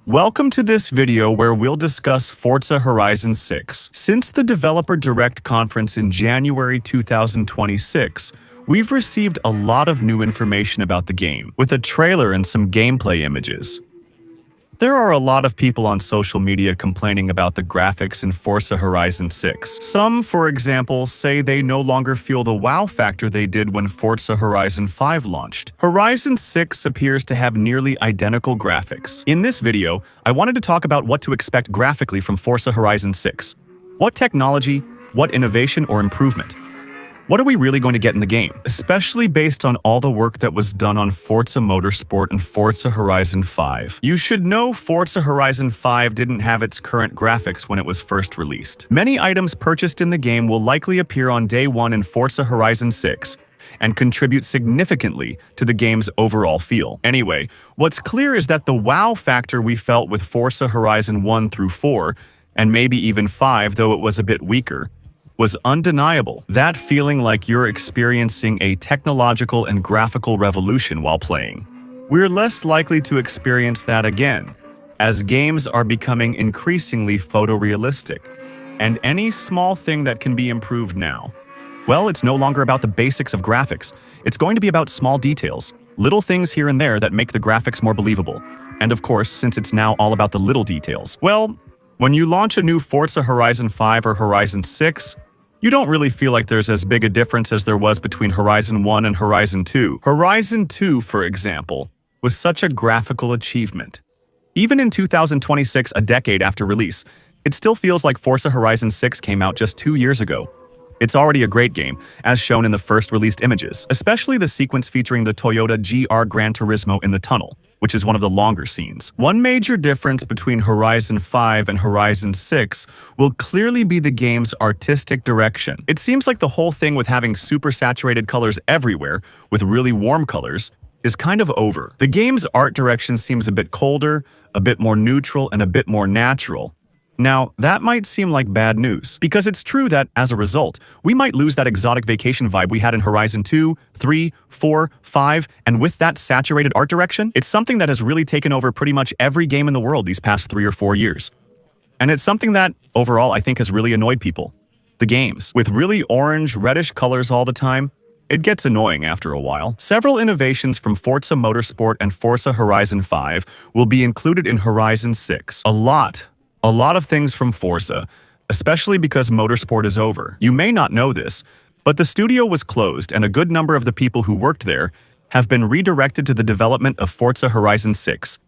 Welcome to this video where we'll discuss Forza Horizon 6. Since the Developer Direct conference in January 2026, we've received a lot of new information about the game, with a trailer and some gameplay images. There are a lot of people on social media complaining about the graphics in Forza Horizon 6. Some, for example, say they no longer feel the wow factor they did when Forza Horizon 5 launched. Horizon 6 appears to have nearly identical graphics. In this video, I wanted to talk about what to expect graphically from Forza Horizon 6. What technology, what innovation or improvement? What are we really going to get in the game, especially based on all the work that was done on Forza Motorsport and Forza Horizon 5? You should know Forza Horizon 5 didn't have its current graphics when it was first released. Many items purchased in the game will likely appear on day one in Forza Horizon 6 and contribute significantly to the game's overall feel. Anyway, what's clear is that the wow factor we felt with Forza Horizon 1 through 4, and maybe even 5, though it was a bit weaker, was undeniable. That feeling like you're experiencing a technological and graphical revolution while playing. We're less likely to experience that again, as games are becoming increasingly photorealistic. And any small thing that can be improved now, well, it's no longer about the basics of graphics. It's going to be about small details, little things here and there that make the graphics more believable. And of course, since it's now all about the little details, well, when you launch a new Forza Horizon 5 or Horizon 6, you don't really feel like there's as big a difference as there was between Horizon 1 and Horizon 2. Horizon 2, for example, was such a graphical achievement. Even in 2026, a decade after release, it still feels like Forza Horizon 6 came out just 2 years ago. It's already a great game, as shown in the first released images, especially the sequence featuring the Toyota GR Gran Turismo in the tunnel, which is one of the longer scenes. One major difference between Horizon 5 and Horizon 6 will clearly be the game's artistic direction. It seems like the whole thing with having super saturated colors everywhere, with really warm colors, is kind of over. The game's art direction seems a bit colder, a bit more neutral, and a bit more natural. Now, that might seem like bad news, because it's true that, as a result, we might lose that exotic vacation vibe we had in Horizon 2, 3, 4, 5, and with that saturated art direction, it's something that has really taken over pretty much every game in the world these past 3 or 4 years. And it's something that, overall, I think has really annoyed people. The games. With really orange, reddish colors all the time, it gets annoying after a while. Several innovations from Forza Motorsport and Forza Horizon 5 will be included in Horizon 6. A lot of things from Forza, especially because Motorsport is over. You may not know this, but the studio was closed and a good number of the people who worked there have been redirected to the development of Forza Horizon 6.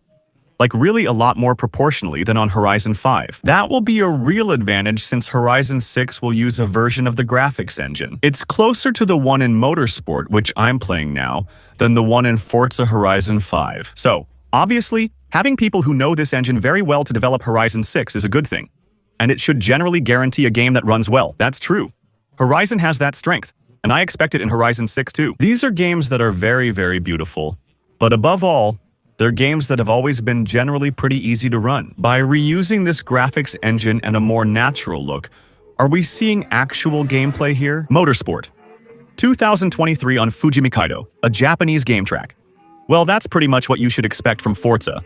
Like really a lot more proportionally than on Horizon 5. That will be a real advantage since Horizon 6 will use a version of the graphics engine. It's closer to the one in Motorsport, which I'm playing now, than the one in Forza Horizon 5. So, obviously, having people who know this engine very well to develop Horizon 6 is a good thing, and it should generally guarantee a game that runs well. That's true. Horizon has that strength, and I expect it in Horizon 6 too. These are games that are very, very beautiful, but above all, they're games that have always been generally pretty easy to run. By reusing this graphics engine and a more natural look, are we seeing actual gameplay here? Motorsport. 2023 on Fujimi Kaido, a Japanese game track. Well, that's pretty much what you should expect from Forza.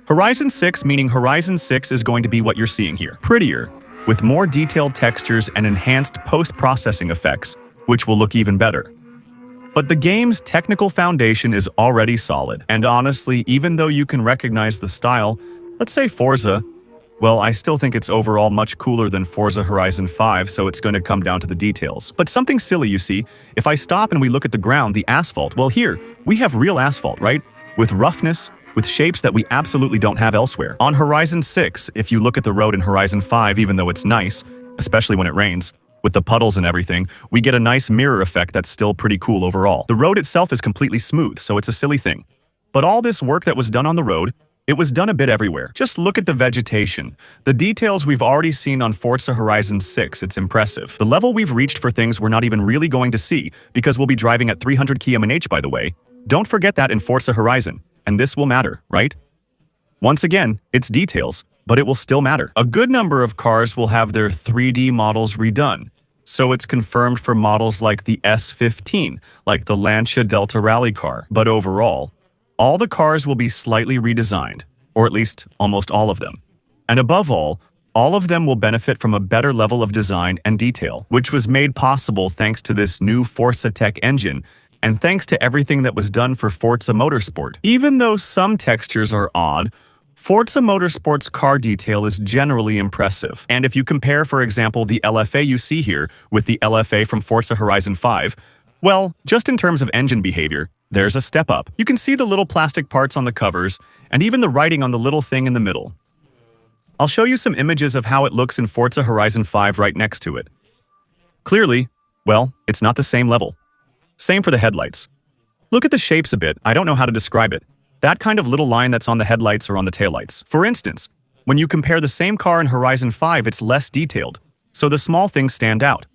Horizon 6, meaning Horizon 6 is going to be what you're seeing here. Prettier, with more detailed textures and enhanced post-processing effects, which will look even better. But the game's technical foundation is already solid. And honestly, even though you can recognize the style, let's say Forza, well, I still think it's overall much cooler than Forza Horizon 5, so it's going to come down to the details. But something silly, you see, if I stop and we look at the ground, the asphalt, well here, we have real asphalt, right? With roughness, with shapes that we absolutely don't have elsewhere. On Horizon 6, if you look at the road in Horizon 5, even though it's nice, especially when it rains, with the puddles and everything, we get a nice mirror effect that's still pretty cool overall. The road itself is completely smooth, so it's a silly thing. But all this work that was done on the road, it was done a bit everywhere. Just look at the vegetation. The details we've already seen on Forza Horizon 6, it's impressive. The level we've reached for things we're not even really going to see, because we'll be driving at 300 km/h, by the way. Don't forget that in Forza Horizon, and this will matter, right? Once again, it's details, but it will still matter. A good number of cars will have their 3D models redone, so it's confirmed for models like the S15, like the Lancia Delta Rally car. But overall, all the cars will be slightly redesigned. or at least almost all of them. And above all of them will benefit from a better level of design and detail, which was made possible thanks to this new Forza Tech engine and thanks to everything that was done for Forza Motorsport. Even though some textures are odd, Forza Motorsport's car detail is generally impressive. And if you compare, for example, the LFA you see here with the LFA from Forza Horizon 5, well, just in terms of engine behavior, there's a step up. You can see the little plastic parts on the covers and even the writing on the little thing in the middle. I'll show you some images of how it looks in Forza Horizon 5 right next to it. Clearly, well, it's not the same level. Same for the headlights. Look at the shapes a bit, I don't know how to describe it. That kind of little line that's on the headlights or on the taillights. For instance, when you compare the same car in Horizon 5, it's less detailed, so the small things stand out.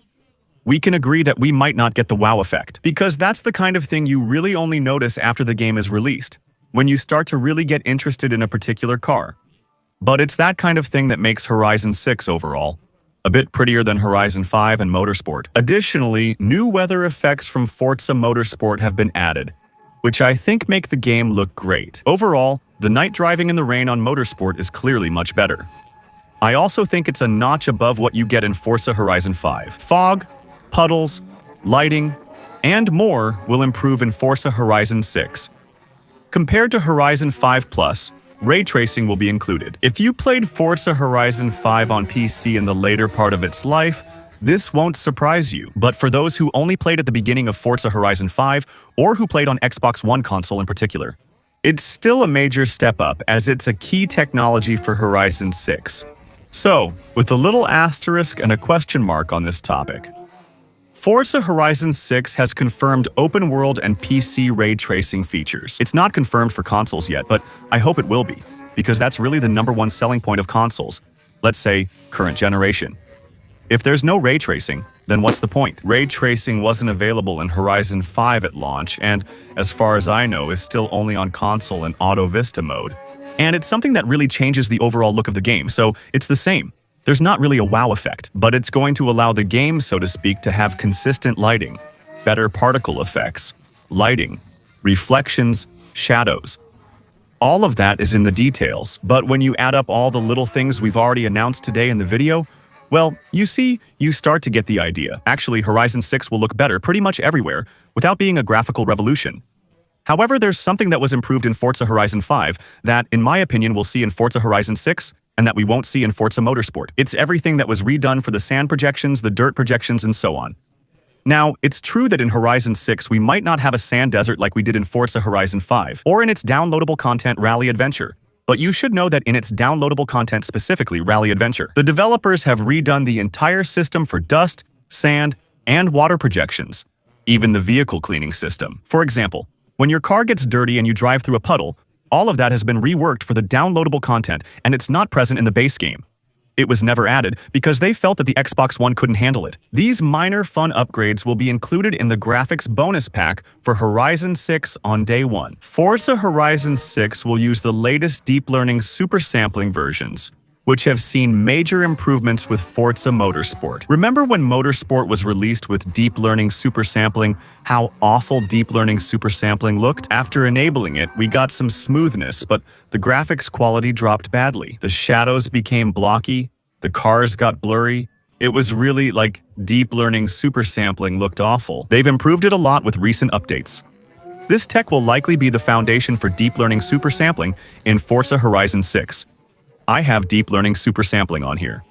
We can agree that we might not get the wow effect, because that's the kind of thing you really only notice after the game is released, when you start to really get interested in a particular car. But it's that kind of thing that makes Horizon 6 overall a bit prettier than Horizon 5 and Motorsport. Additionally, new weather effects from Forza Motorsport have been added, which I think make the game look great. Overall, the night driving in the rain on Motorsport is clearly much better. I also think it's a notch above what you get in Forza Horizon 5. Fog, puddles, lighting, and more will improve in Forza Horizon 6. Compared to Horizon 5 Plus, ray tracing will be included. If you played Forza Horizon 5 on PC in the later part of its life, this won't surprise you. But for those who only played at the beginning of Forza Horizon 5, or who played on Xbox One console in particular, it's still a major step up as it's a key technology for Horizon 6. So, with a little asterisk and a question mark on this topic, Forza Horizon 6 has confirmed open world and PC ray tracing features. It's not confirmed for consoles yet, but I hope it will be, because that's really the #1 selling point of consoles, let's say current generation. If there's no ray tracing, then what's the point? Ray tracing wasn't available in Horizon 5 at launch, and as far as I know, is still only on console in Auto Vista mode. And it's something that really changes the overall look of the game, so it's the same. There's not really a wow effect, but it's going to allow the game, so to speak, to have consistent lighting, better particle effects, lighting, reflections, shadows. All of that is in the details, but when you add up all the little things we've already announced today in the video, well, you see, you start to get the idea. Actually, Horizon 6 will look better pretty much everywhere, without being a graphical revolution. However, there's something that was improved in Forza Horizon 5 that, in my opinion, we'll see in Forza Horizon 6, and that we won't see in Forza Motorsport. It's everything that was redone for the sand projections, the dirt projections, and so on. Now, it's true that in Horizon 6 we might not have a sand desert like we did in Forza Horizon 5, or in its downloadable content Rally Adventure. But you should know that in its downloadable content, specifically Rally Adventure, the developers have redone the entire system for dust, sand, and water projections, even the vehicle cleaning system. For example, when your car gets dirty and you drive through a puddle, all of that has been reworked for the downloadable content, and it's not present in the base game. It was never added because they felt that the Xbox One couldn't handle it. These minor fun upgrades will be included in the graphics bonus pack for Horizon 6 on day one. Forza Horizon 6 will use the latest deep learning super sampling versions, which have seen major improvements with Forza Motorsport. Remember when Motorsport was released with deep learning super sampling, how awful deep learning super sampling looked? After enabling it, we got some smoothness, but the graphics quality dropped badly. The shadows became blocky, the cars got blurry. It was really like deep learning super sampling looked awful. They've improved it a lot with recent updates. This tech will likely be the foundation for deep learning super sampling in Forza Horizon 6. I have deep learning super sampling on here.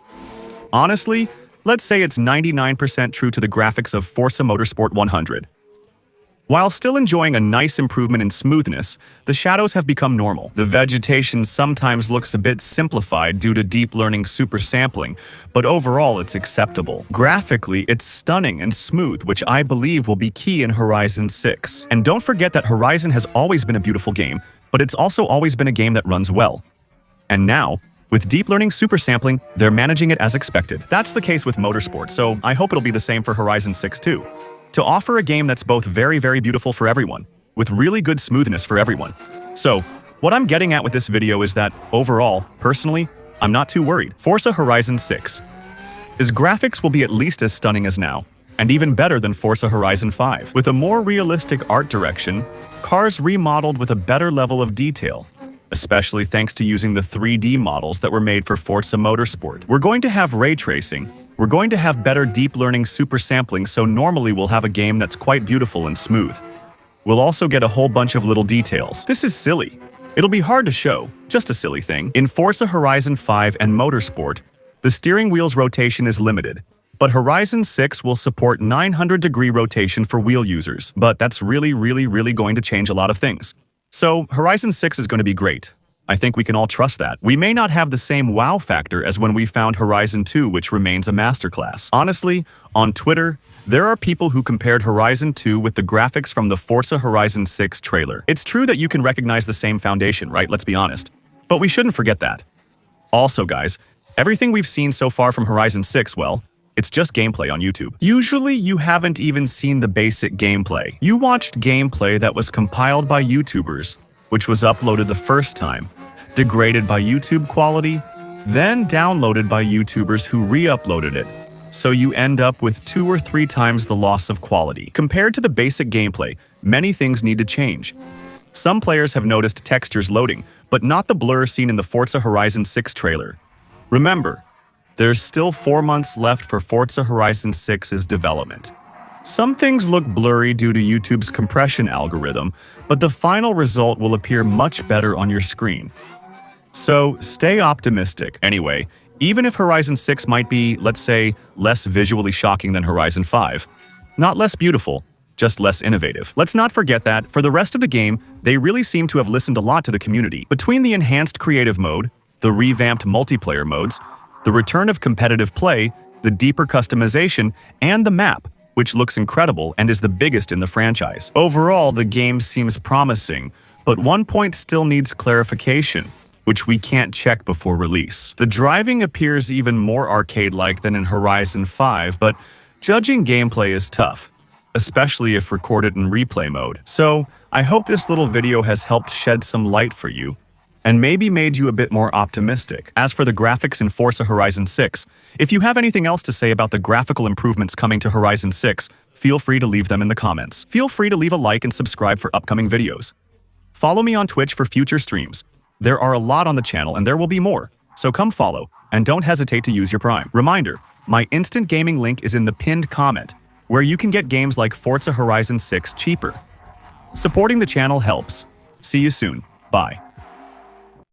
Honestly, let's say it's 99% true to the graphics of Forza Motorsport 100. While still enjoying a nice improvement in smoothness, the shadows have become normal. The vegetation sometimes looks a bit simplified due to deep learning super sampling, but overall it's acceptable. Graphically, it's stunning and smooth, which I believe will be key in Horizon 6. And don't forget that Horizon has always been a beautiful game, but it's also always been a game that runs well. And now, with deep learning super sampling, they're managing it as expected. That's the case with Motorsport, so I hope it'll be the same for Horizon 6 too. To offer a game that's both very, very beautiful for everyone, with really good smoothness for everyone. So, what I'm getting at with this video is that, overall, personally, I'm not too worried. Forza Horizon 6. His graphics will be at least as stunning as now, and even better than Forza Horizon 5. With a more realistic art direction, cars remodeled with a better level of detail, especially thanks to using the 3D models that were made for Forza Motorsport. We're going to have ray tracing. We're going to have better deep learning super sampling, so normally we'll have a game that's quite beautiful and smooth. We'll also get a whole bunch of little details. This is silly. It'll be hard to show, just a silly thing. In Forza Horizon 5 and Motorsport, the steering wheel's rotation is limited, but Horizon 6 will support 900-degree rotation for wheel users. But that's really going to change a lot of things. So Horizon 6 is going to be great. I think we can all trust that. We may not have the same wow factor as when we found Horizon 2, which remains a masterclass. Honestly, on Twitter, there are people who compared Horizon 2 with the graphics from the Forza Horizon 6 trailer. It's true that you can recognize the same foundation, right? Let's be honest. But we shouldn't forget that. Also, guys, everything we've seen so far from Horizon 6, well, it's just gameplay on YouTube. Usually, you haven't even seen the basic gameplay. You watched gameplay that was compiled by YouTubers, which was uploaded the first time, degraded by YouTube quality, then downloaded by YouTubers who re-uploaded it. So you end up with 2 or 3 times the loss of quality. Compared to the basic gameplay, many things need to change. Some players have noticed textures loading, but not the blur seen in the Forza Horizon 6 trailer. Remember, there's still 4 months left for Forza Horizon 6's development. Some things look blurry due to YouTube's compression algorithm, but the final result will appear much better on your screen. So stay optimistic. Anyway, even if Horizon 6 might be, let's say, less visually shocking than Horizon 5, not less beautiful, just less innovative. Let's not forget that, for the rest of the game, they really seem to have listened a lot to the community. Between the enhanced creative mode, the revamped multiplayer modes, the return of competitive play, the deeper customization, and the map, which looks incredible and is the biggest in the franchise. Overall, the game seems promising, but one point still needs clarification, which we can't check before release. The driving appears even more arcade-like than in Horizon 5, but judging gameplay is tough, especially if recorded in replay mode. So, I hope this little video has helped shed some light for you, and maybe made you a bit more optimistic. As for the graphics in Forza Horizon 6, if you have anything else to say about the graphical improvements coming to Horizon 6, feel free to leave them in the comments. Feel free to leave a like and subscribe for upcoming videos. Follow me on Twitch for future streams. There are a lot on the channel and there will be more, so come follow, and don't hesitate to use your Prime. Reminder, my instant gaming link is in the pinned comment, where you can get games like Forza Horizon 6 cheaper. Supporting the channel helps. See you soon. Bye.